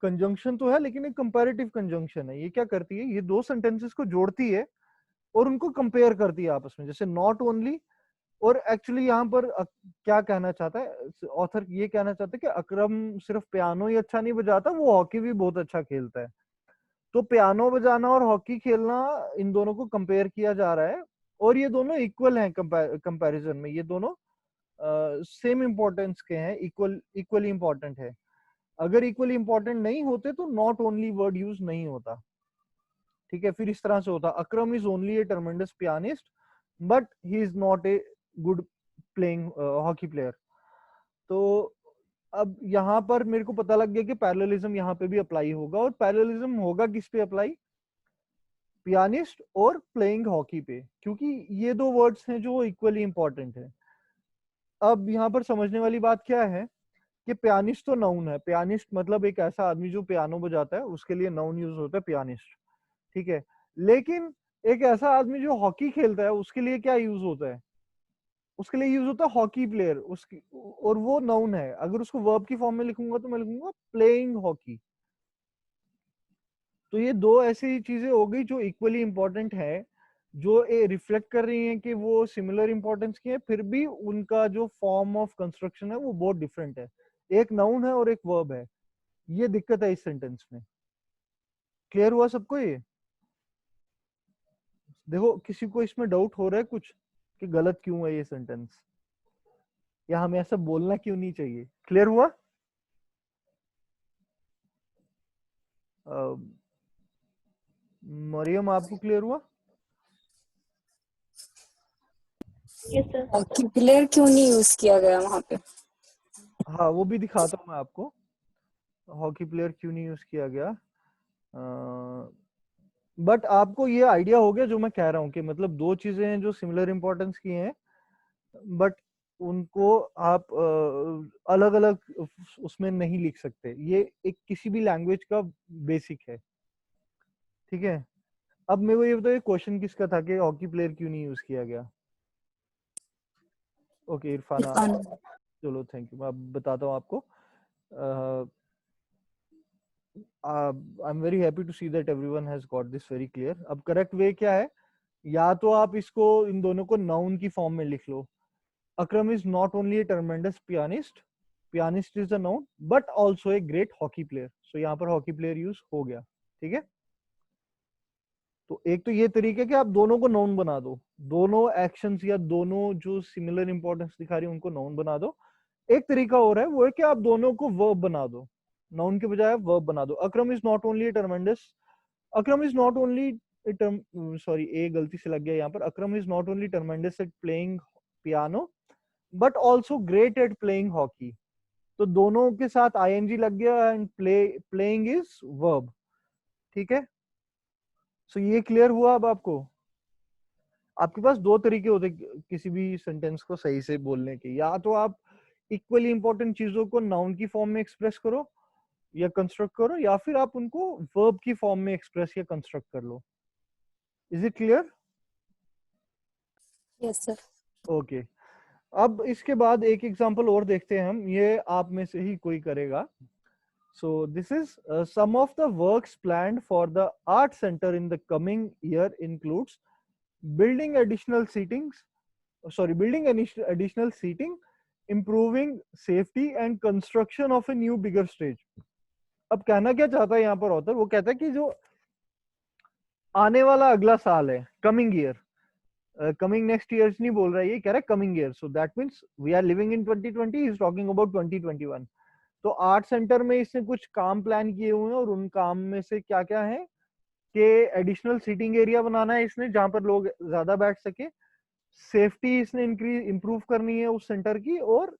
कंजंक्शन तो है लेकिन एक कंपैरेटिव कंजंक्शन है। ये क्या करती है? ये दो सेंटेंसेस को जोड़ती है और उनको कंपेयर करती है आपस में। जैसे नॉट ओनली, और एक्चुअली यहाँ पर क्या कहना चाहता है ऑथर? ये कहना चाहता है कि अकरम सिर्फ पियानो ही अच्छा नहीं बजाता, वो हॉकी भी बहुत अच्छा खेलता है। तो पियानो बजाना और हॉकी खेलना, इन दोनों को कंपेयर किया जा रहा है, और ये दोनों इक्वल हैं कंपैरिजन में। ये दोनों सेम इंपॉर्टेंस के हैं, इक्वली इंपॉर्टेंट है। अगर इक्वली इंपॉर्टेंट नहीं होते तो नॉट ओनली वर्ड यूज नहीं होता। ठीक है, फिर इस तरह से होता, Akram is only a tremendous pianist but he is not a good playing hockey player. तो अब यहाँ पर मेरे को पता लग गया कि पैरेललिज्म यहाँ पे भी अप्लाई होगा, और पैरेललिज्म होगा किस पे अप्लाई? पियानिस्ट और प्लेइंग हॉकी पे, क्योंकि ये दो वर्ड्स हैं जो इक्वली इंपॉर्टेंट है। अब यहाँ पर समझने वाली बात क्या है कि पियानिस्ट तो नाउन है। पियानिस्ट मतलब एक ऐसा आदमी जो पियानो बजाता है, उसके लिए नाउन यूज होता है पियानिस्ट। ठीक है, लेकिन एक ऐसा आदमी जो हॉकी खेलता है उसके लिए क्या यूज होता है? उसके लिए यूज होता है हॉकी प्लेयर, उसकी, और वो नाउन है। अगर उसको वर्ब की फॉर्म में लिखूंगा तो मैं लिखूंगा प्लेइंग हॉकी। तो ये दो ऐसी चीजें हो गई जो इक्वली इंपॉर्टेंट है, जो ये रिफ्लेक्ट कर रही हैं कि वो सिमिलर इंपॉर्टेंस की है, फिर भी उनका जो फॉर्म ऑफ कंस्ट्रक्शन है वो बहुत डिफरेंट है। एक नाउन है और एक वर्ब है। ये दिक्कत है इस सेंटेंस में। क्लियर हुआ सबको ये? देखो, किसी को इसमें डाउट हो रहा है कुछ कि गलत क्यों है ये सेंटेंस, या हमें ऐसा बोलना क्यों नहीं चाहिए? क्लियर हुआ? मरियम, आपको क्लियर हुआ? Yes, sir. हॉकी प्लेयर क्यों नहीं यूज किया गया वहां पे? हाँ, वो भी दिखाता हूँ मैं आपको, हॉकी प्लेयर क्यों नहीं यूज किया गया। बट आपको ये आइडिया हो गया जो मैं कह रहा हूँ कि मतलब दो चीजें हैं जो सिमिलर इंपॉर्टेंस की हैं, बट उनको आप अलग अलग उसमें नहीं लिख सकते। ये एक किसी भी लैंग्वेज का बेसिक है, ठीक है। अब मेरे को ये बताइए क्वेश्चन किसका था कि हॉकी प्लेयर क्यों नहीं यूज किया गया। ओके इरफाना, इरफान। चलो थैंक यू, मैं अब बताता हूँ आपको। I am very happy to see that everyone has got this very clear. अब करेक्ट वे क्या है, या तो आप इसको इन दोनों को नाउन की फॉर्म में लिख लो। Akram is not only a tremendous pianist, pianist is a noun but also a great hockey player. So यहाँ पर हॉकी प्लेयर यूज हो गया, ठीक है। तो एक तो ये तरीका है कि आप दोनों को नाउन बना दो, दोनों एक्शंस या दोनों जो सिमिलर इंपॉर्टेंस दिखा रही है उनको नाउन बना दो। एक तरीका और है, वो है कि आप दोनों को वर्ब बना दो, नाउन के बजाय वर्ब बना दो। Akram is not only a tremendous, Akram is not only sorry a गलती से लग गया यहाँ पर। Akram is not only tremendous at playing piano but also great at playing hockey. तो दोनों के साथ आईएनजी लग गया एंड प्लेइंग इज वर्ब, ठीक है। सो ये क्लियर हुआ अब आपको। आपके पास दो तरीके होते किसी भी सेंटेंस को सही से बोलने के, या तो आप इक्वली इंपॉर्टेंट चीजों को नाउन की फॉर्म में एक्सप्रेस करो या कंस्ट्रक्ट करो, या फिर आप उनको वर्ब की फॉर्म में एक्सप्रेस या कंस्ट्रक्ट कर लो। Is it clear? Yes sir. Okay, अब इसके बाद एक एग्जांपल और देखते हैं हम, ये आप में से ही कोई करेगा। So this is some of the works planned for the art center in the coming year includes building additional seatings, building additional seating, improving safety and construction of a new bigger stage. अब कहना क्या चाहता है यहाँ पर author, वो कहता है कि जो आने वाला अगला साल है, coming year, coming next year नहीं बोल रहा है, ये कह रहा है coming year. So that means we are living in 2020, he is talking about 2021। तो आर्ट सेंटर में इसने कुछ काम प्लान किए हुए हैं, और उन काम में से क्या क्या है कि एडिशनल सीटिंग एरिया बनाना है इसने जहां पर लोग ज्यादा बैठ सके, सेफ्टी इसने इंप्रूव करनी है उस सेंटर की, और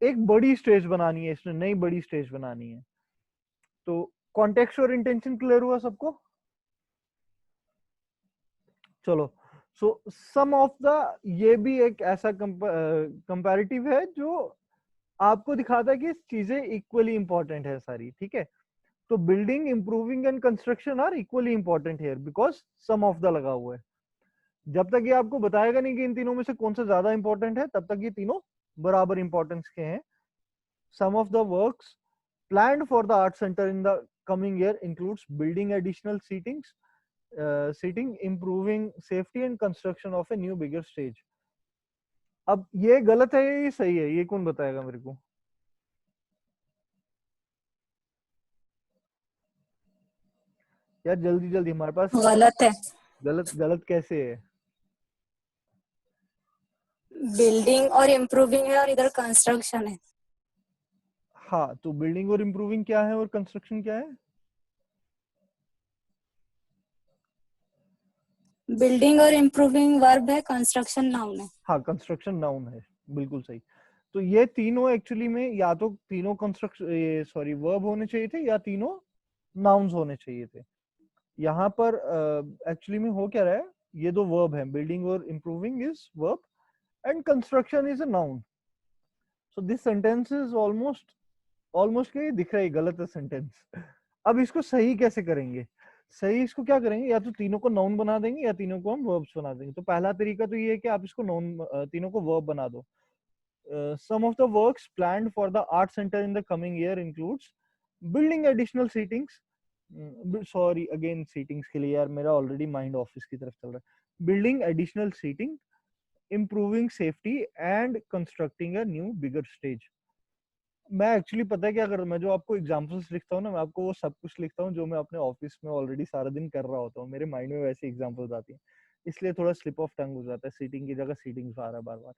एक बड़ी स्टेज बनानी है इसने, नई बड़ी स्टेज बनानी है। तो कॉन्टेक्स्ट और इंटेंशन क्लियर हुआ सबको? चलो, सो सम ऑफ द, ये भी एक ऐसा कंपैरेटिव है जो आपको दिखाता है कि चीजें इक्वली इंपॉर्टेंट है सारी, ठीक है। तो building, improving and construction are equally important here because some of the लगा हुआ है। जब तक ये आपको बताएगा नहीं कि इन तीनों में से कौन सा ज्यादा इंपॉर्टेंट है, तब तक ये तीनों बराबर इंपॉर्टेंस के हैं। Some of the works planned for the art center in the coming year includes building additional seating, improving safety and construction of a new bigger stage. अब ये गलत है या ये सही है, ये कौन बताएगा मेरे को? यार जल्दी जल्दी, हमारे पास गलत है। गलत गलत कैसे है? बिल्डिंग और इम्प्रूविंग है और इधर कंस्ट्रक्शन है। हाँ, तो बिल्डिंग और इम्प्रूविंग क्या है और कंस्ट्रक्शन क्या है? बिल्डिंग और इम्प्रूविंग वर्ब है, कंस्ट्रक्शन नाउन है। हाँ, कंस्ट्रक्शन नाउन है, बिल्कुल सही। तो ये तीनों एक्चुअली में या तो तीनों कंस्ट्रक्शन सॉरी वर्ब होने चाहिए थे, या तीनों नाउन्स होने चाहिए थे। यहाँ पर एक्चुअली में हो क्या रहा है, ये दो वर्ब है, बिल्डिंग और improving is verb and construction is a noun. So this sentence is almost almost क्या दिख रहा है, गलत है सेंटेंस। अब इसको सही कैसे करेंगे? सही इसको क्या करेंगे, या तो तीनों को नाउन बना देंगे या तीनों को हम वर्ब्स बना देंगे। तो पहला तरीका तो ये है कि आप इसको नाउन, तीनों को वर्ब बना दो। Some of the works planned for the art center in the coming year includes building additional seatings, sorry again seatings के लिए यार मेरा ऑलरेडी माइंड ऑफिस की तरफ चल रहा है। Building additional seating, improving safety and constructing a new bigger stage. मैं एक्चुअली पता है क्या कर रहा हूँ, मैं जो आपको एग्जांपल्स लिखता हूँ ना, मैं आपको वो सब कुछ लिखता हूँ जो मैं अपने ऑफिस में ऑलरेडी सारा दिन कर रहा होता हूँ। मेरे माइंड में वैसे एग्जांपल्स आती हैं, इसलिए थोड़ा स्लिप ऑफ टंग हो जाता है, सीटिंग की जगह सीटिंग्स आ रहा है बार बार।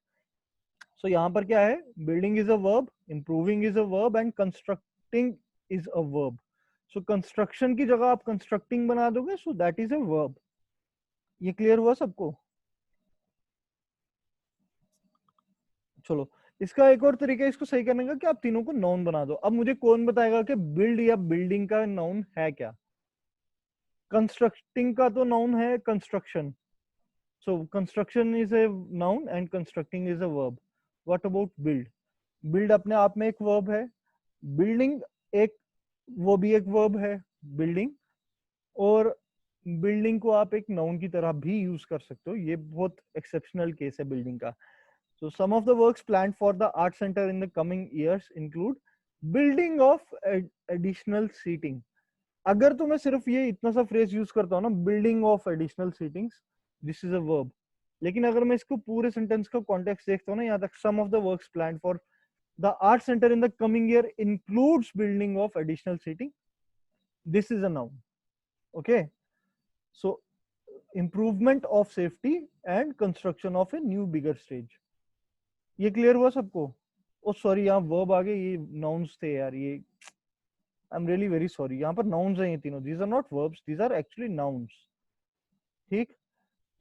सो यहाँ पर क्या है, building is a verb, improving is a verb and constructing is a verb. So construction की जगह आप कंस्ट्रक्टिंग बना दोगे, सो दैट इज अ वर्ब। ये क्लियर हुआ सबको? चलो, इसका एक और तरीका इसको सही करने का कि आप तीनों को नाउन बना दो। अब मुझे कौन बताएगा कि बिल्ड या बिल्डिंग का नाउन है क्या? कंस्ट्रक्टिंग का तो नाउन है construction, so construction is a noun and constructing is a verb. What about build? Build अपने आप में एक वर्ब है, बिल्डिंग एक, वो भी एक वर्ब है बिल्डिंग, और बिल्डिंग को आप एक नाउन की तरह भी यूज कर सकते हो। ये बहुत एक्सेप्शनल केस है बिल्डिंग का। So some of the works planned for the art center in the coming years include building of additional seating. अगर तो मैं सिर्फ ये इतना सा फ्रेज यूज करता हूँ ना, building of additional seatings, this is a verb. लेकिन अगर मैं इसको पूरे सेंटेंस का कॉन्टेक्स्ट देखता हूँ ना, यहाँ तक सम of the works planned for the art centre in the coming year includes building of additional seating, this is a noun. Okay, so improvement of safety and construction of a new bigger stage। ये clear हुआ सबको? ओ sorry, यहाँ verb आ गए, ये nouns थे यार, ये I am really very sorry. यहाँ पर नाउन्स हैं ये तीनों, these are not verbs, these are actually nouns. ठीक,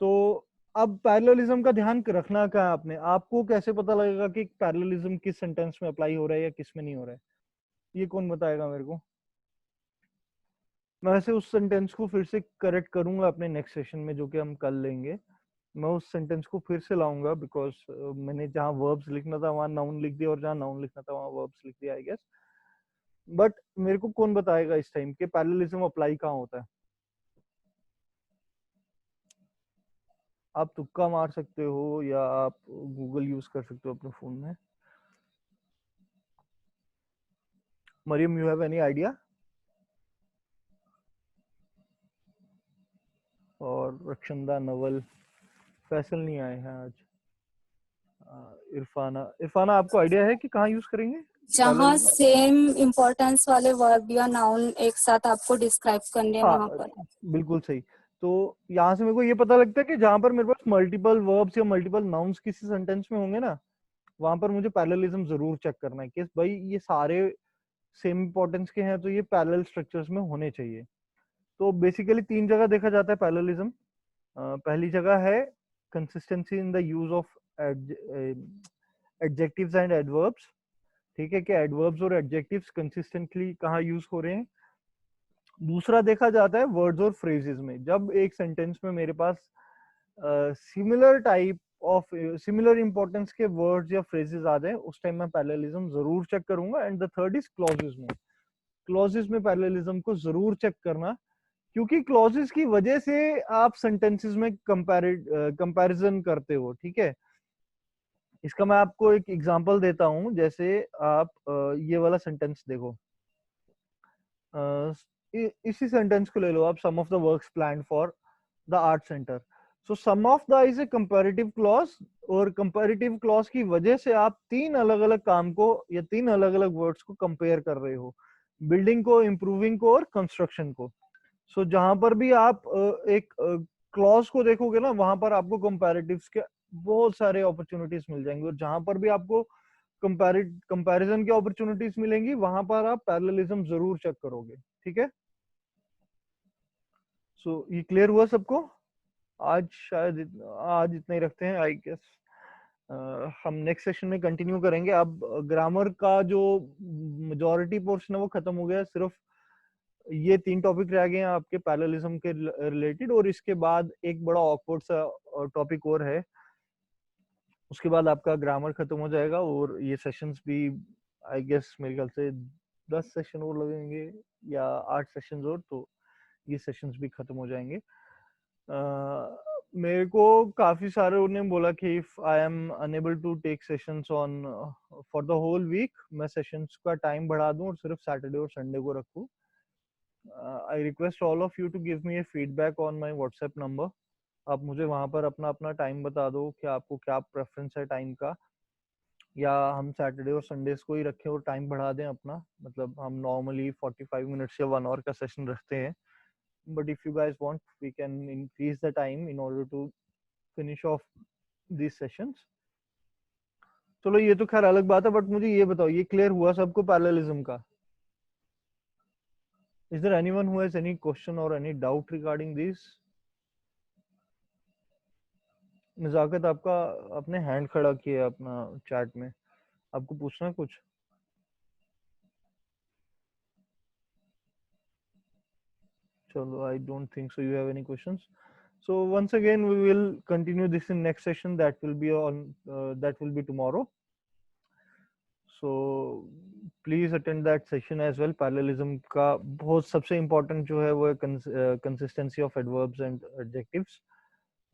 तो अब पैरेललिज्म का ध्यान रखना क्या है आपने, आपको कैसे पता लगेगा कि पैरेललिज्म किस सेंटेंस में अप्लाई हो रहा है या किस में नहीं हो रहा है? ये कौन बताएगा मेरे को? मैं वैसे उस सेंटेंस को फिर से करेक्ट करूंगा अपने नेक्स्ट सेशन में, जो कि हम कल लेंगे। मैं उस सेंटेंस को फिर से लाऊंगा, बिकॉज मैंने जहाँ वर्ब्स लिखना था वहां नाउन लिख दिया, और जहाँ नाउन लिखना था वहां वर्ब्स लिख दिया आई गेस। बट मेरे को कौन बताएगा इस टाइम के पैरेललिज्म अप्लाई कहाँ होता है? आप तुक्का मार सकते हो या आप गूगल यूज कर सकते हो अपने फोन में। Maryam, you have any idea? और रक्षंदा, नवल, फैसल नहीं आए हैं आज। इरफाना, इरफाना आपको आइडिया है कि कहाँ यूज करेंगे जहाँ पैरेललिज्म? सेम इम्पोर्टेंस वाले वर्ब या नाउन एक साथ आपको डिस्क्राइब करने हैं हाँ, वहां पर। बिल्कुल सही। तो यहाँ से मेरे को ये पता लगता है कि जहां पर मेरे पास मल्टीपल वर्ब्स या मल्टीपल नाउन्स किसी सेंटेंस में होंगे ना, वहां पर मुझे पैरेललिज्म जरूर चेक करना है कि भाई ये सारे सेम इंपॉर्टेंस के हैं, तो ये पैरेलल स्ट्रक्चर्स में होने चाहिए। तो बेसिकली तीन जगह देखा जाता है पैरेललिज्म। पहली जगह है consistency in the use of adjectives and adverbs. ठीक है, कि एडवर्ब्स और एडजेक्टिव्स कंसिस्टेंटली कहाँ यूज हो रहे हैं। दूसरा देखा जाता है वर्ड्स और फ्रेजेस में, जब एक सेंटेंस में मेरे पास similar type of similar importance के वर्ड्स या फ्रेजेस आ जाए, उस टाइम मैं पैरेललिज्म जरूर चेक करूंगा। And the third is clauses में। क्लॉजेस में पैरेललिज्म को जरूर चेक करना, क्योंकि क्लॉजेस की वजह से आप सेंटेंसेस में कंपैरिजन करते हो। ठीक है, इसका मैं आपको एक एग्जांपल देता हूं। जैसे आप ये वाला सेंटेंस देखो, इसी सेंटेंस को ले लो आप, सम of the works planned for the art centre. So some of the is a comparative clause, और कंपैरेटिव क्लॉज की वजह से आप तीन अलग अलग काम को या तीन अलग अलग वर्ड्स को कंपेयर कर रहे हो, बिल्डिंग को, इंप्रूविंग को और कंस्ट्रक्शन को। सो जहां पर भी आप एक क्लॉज को देखोगे ना, वहां पर आपको कंपैरेटिव्स के बहुत सारे अपॉर्चुनिटीज मिल जाएंगे, और जहां पर भी आपको कंपैरिजन की अपॉर्चुनिटीज मिलेंगी, वहां पर आप पैरेललिज्म जरूर चेक करोगे। ठीक है, सो ये क्लियर हुआ सबको? आज शायद आज इतना ही रखते हैं आई गेस। हम नेक्स्ट सेशन में कंटिन्यू करेंगे। अब ग्रामर का जो मेजॉरिटी पोर्शन है वो खत्म हो गया, सिर्फ ये तीन टॉपिक रह गए हैं आपके पैरेललिज्म के रिलेटेड, और इसके बाद एक बड़ा ऑकवर्ड सा टॉपिक और है। उसके बाद आपका ग्रामर खत्म हो जाएगा, और ये सेशंस भी आई गेस मेरे ख्याल से 10 सेशन और लगेंगे या 8 सेशंस और, तो ये सेशंस भी खत्म हो जाएंगे। मेरे को काफी सारे ने बोला कि if I am unable to take sessions on for the whole week, मैं सेशंस का टाइम बढ़ा दूं और सिर्फ सैटरडे और संडे को रखूं। I request all of you to give me a feedback on my WhatsApp number. आप मुझे वहां पर अपना अपना टाइम बता दो कि आपको क्या प्रेफरेंस है टाइम का, या हम सैटरडे और संडेज को ही रखें और टाइम बढ़ा दें अपना। मतलब हम नॉर्मली 45 मिनट्स या 1 आवर का सेशन रखते हैं, but if you guys want we can increase the time in order to finish off these sessions। चलो ये तो खैर अलग बात है, बट मुझे ये बताओ, ये क्लियर हुआ सबको पैरेललिज्म का? is there anyone who has any question or any doubt regarding this? नजाकत, आपका आपने हैंड खड़ा किया है अपना चैट में, आपको पूछना है कुछ? चलो, I don't think so you have any questions. So once again, we will continue this in next session. That will be tomorrow. So please attend that session as well. Parallelism का बहुत सबसे important जो है वो है consistency of adverbs and adjectives.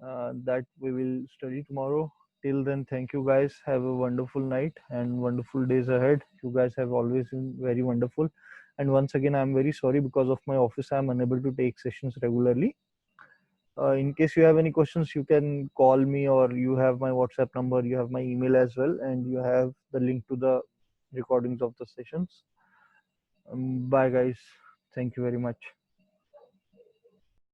That we will study tomorrow. Till then, thank you guys. Have a wonderful night and wonderful days ahead. You guys have always been very wonderful. And once again, I'm very sorry because of my office, I'm unable to take sessions regularly. In case you have any questions, you can call me, or you have my WhatsApp number, you have my email as well, and you have the link to the recordings of the sessions. Bye, guys. Thank you very much.